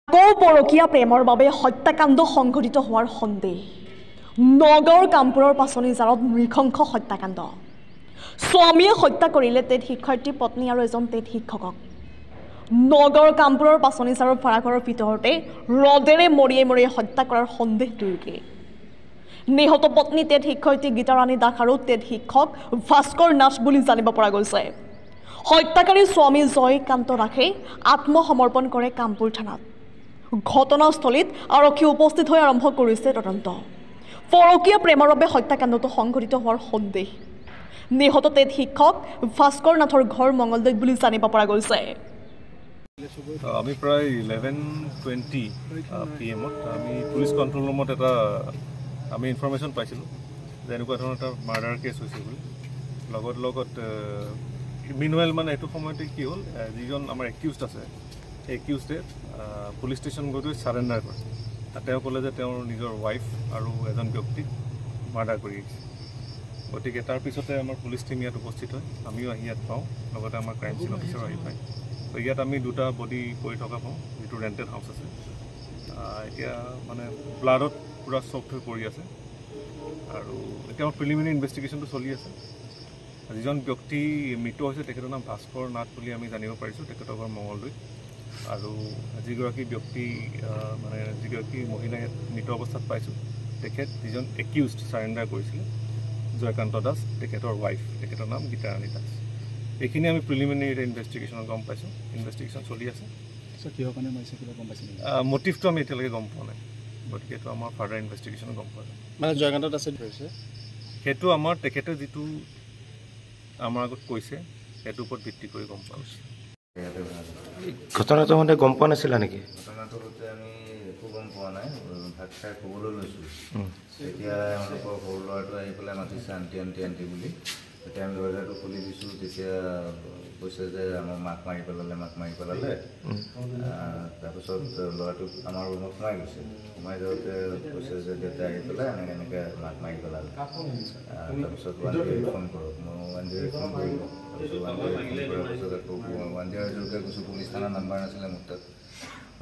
পৰকীয়া প্ৰেমৰ বাবে হত্যাকাণ্ড সংঘটিত হোৱাৰ সন্দেহ নগৰ কামপুৰৰ পাচনি জাৰত নৃশংস হত্যাকাণ্ড স্বামীয়ে হত্যা কৰিলে টেট শিক্ষাৰ্থী পত্নী আৰু এজন টেট শিক্ষকক নগৰ কামপুৰৰ পাচনি জাৰৰ ভাড়াঘৰৰ ভিতৰতে ৰদেৰে মৰিয়াই হত্যা কৰাৰ সন্দেহ দুৰ্গে নিহত পত্নী টেট শিক্ষাৰ্থী গীতাৰাণী দাস আৰু টেট শিক্ষক ভাস্কৰ নাথ বুলি জানিব পৰা গৈছে হত্যাকাৰী স্বামী জয়কান্ত দাসে আত্মসমৰ্পণ কৰে কামপুৰ থানাত ঘটনাস্থলীত আৰক্ষী উপস্থিত হৈ আৰম্ভ কৰিছে তদন্ত পৰকীয়া প্ৰেমৰ বাবে হত্যাকাণ্ডটো সংঘটিত হোৱাৰ সন্দেহ নিহত টেট শিক্ষক ভাস্কৰ নাথৰ ঘৰ মংগলদৈত বুলি জানিব পৰা গৈছে আমি প্ৰায় 11:20 PM আমি পুলিচ কন্ট্ৰোল ৰুমত এটা আমি ইনফৰমেশ্যন পাইছিলোঁ যে এনেকুৱা ধৰণৰ এটা মাৰ্ডাৰ কেছ হৈছে বুলি লগত মিনৱেল মানে এইটো সময়তে কি হ'ল যিজন আমাৰ একিউজড আছে সেই একিউজডে পুলিচ ষ্টেচন গৈ চাৰেণ্ডাৰ কৰে তেওঁ ক'লে যে তেওঁৰ নিজৰ ৱাইফ আৰু এজন ব্যক্তিক মাৰ্ডাৰ কৰি আহিছে গতিকে তাৰপিছতে আমাৰ পুলিচ টিম ইয়াত উপস্থিত হয় আমিও আহি ইয়াত পাওঁ লগতে আমাৰ ক্ৰাইম চিন অফিচাৰো আহি পায় তো ইয়াত আমি দুটা বডি পৰি থকা পাওঁ যিটো ৰেণ্টেড হাউচ আছে এতিয়া মানে ব্লাডত পুৰা চফ্ট হৈ পৰি আছে আৰু এতিয়া আমাৰ প্ৰিলিমিনাৰী ইনভেষ্টিগেশ্যনটো চলি আছে যিজন ব্যক্তি মৃত হৈছে তেখেতৰ নাম ভাস্কৰ নাথ বুলি আমি জানিব পাৰিছোঁ তেখেতৰ ঘৰ মংগলদৈত আৰু যিগৰাকী ব্যক্তি মানে যিগৰাকী মহিলাই মৃত অৱস্থাত পাইছোঁ তেখেত যিজন একিউজড চাৰেণ্ডাৰ কৰিছিলে জয়কান্ত দাস তেখেতৰ ৱাইফ তেখেতৰ নাম গীতাৰাণী দাস এইখিনি আমি প্ৰিলিমিনাৰী ইনভেষ্টিগেশ্যনত গম পাইছোঁ ইনভেষ্টিগেশ্যন চলি আছে কিহৰ কাৰণে মাৰিছে কিবা গম পাইছে মটিভটো আমি এতিয়ালৈকে গম পোৱা নাই গতিকে এইটো আমাৰ ফাৰ্ডাৰ ইনভেষ্টিগেশ্যনত গম পোৱা যায় মানে জয়কান্ত দাসে ধৰিছে সেইটো আমাৰ তেখেতে যিটো আমাৰ আগত কৈছে সেইটোৰ ওপৰত ভিত্তি কৰি গম পোৱা গৈছে ঘটনাটো মানে গম পোৱা নাছিলা নেকি ঘটনাটো হতে আমি একো গম পোৱা নাই ভাত খাই ক'বলৈ লৈছোঁ তেতিয়া এওঁলোকৰ সৰু ল'ৰাটো আহি পেলাই মাতিছে আণ্টি বুলি তেতিয়া আমি দৰজাটো খুলি দিছোঁ তেতিয়া কৈছে যে আমাৰ মাক মাৰি পেলালে তাৰপিছত ল'ৰাটো আমাৰ ৰুমত সোমাই গৈছে সোমাই যাওঁতে কৈছে যে দেউতাই আহি পেলাই এনেকৈ মাক মাৰি পেলালে তাৰপিছত 108 ফোন কৰক মই 108 ফোন কৰিলোঁ তাৰপিছত 108 ফোন কৰাৰ পাছত আকৌ 108কে কৈছোঁ পুলিচ থানাৰ নাম্বাৰ নাছিলে মোৰ তাত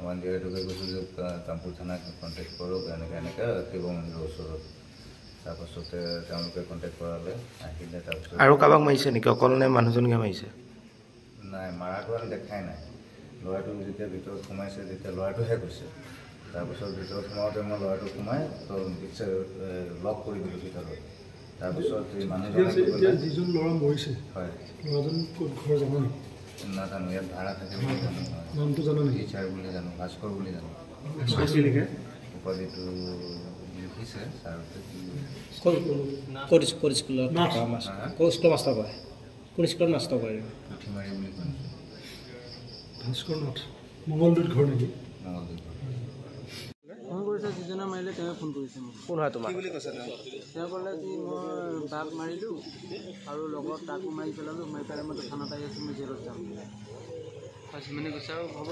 108কে কৈছোঁ যে কামপুৰ থানাক কণ্টেক্ট কৰক এনেকৈ শিৱ মন্দিৰৰ ওচৰত তাৰপাছতে তেওঁলোকে কণ্টেক্ট কৰালে আহিলে তাৰপিছত আৰু কাৰোবাক মাৰিছে নেকি অকল নে মানুহজনকে মাৰিছে নাই মাৰাটো আমি দেখাই নাই ল'ৰাটো যেতিয়া ভিতৰত সোমাইছে তেতিয়া ল'ৰাটোহে গৈছে তাৰপিছত ভিতৰত সোমাওঁতে মই ল'ৰাটো সোমাই লক কৰি দিলোঁ ভিতৰত তাৰপিছত এই মানুহজনে যিজন ল'ৰা মৰিছে হয় ল'ৰাজন ক'ত ঘৰ জানো নাজানো ইয়াত ভাড়া থাকে বুলি জানো নামটো জানো নেকি টিচাৰ বুলি জানো ভাস্কৰ বুলি জানো উপাধিটো লিখিছে ছাৰতে পুঠিমাৰি বুলি শুনিছোঁ ভাস্কৰ নাথ মংগলদৈত ঘৰ নেকি মংগলদৈত ফোন কৰিছে যিজনে মাৰিলে তেওঁ ফোন কৰিছে মোক কোন হয় তোমাৰ তেওঁ ক'লে যে মই বাঘ মাৰিলোঁ আৰু লগত তাকো মাৰি পেলালোঁ মাৰি পেলাই মই থানাত আহি আছোঁ মই জেলত যাম তাৰপিছত মানে কৈছে আৰু হ'ব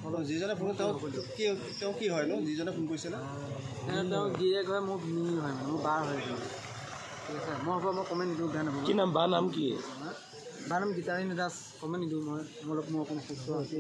মোৰ যিজনে ফোন তেওঁ কি হয় ন যিজনে ফোন কৰিছিলে তেওঁ গিৰিয়েক হয় মোৰ ভিনি হয় মানে মোৰ বাৰ হয় ঠিক আছে মই হ'ব মই কমেণ্ট নিদিওঁ বেয়া নাপাব কি নাম বা নাম কি বাৰ নাম গীতাৰাণী দাস কমেণ্ট নিদিওঁ মই অকণ সুস্থ আছোঁ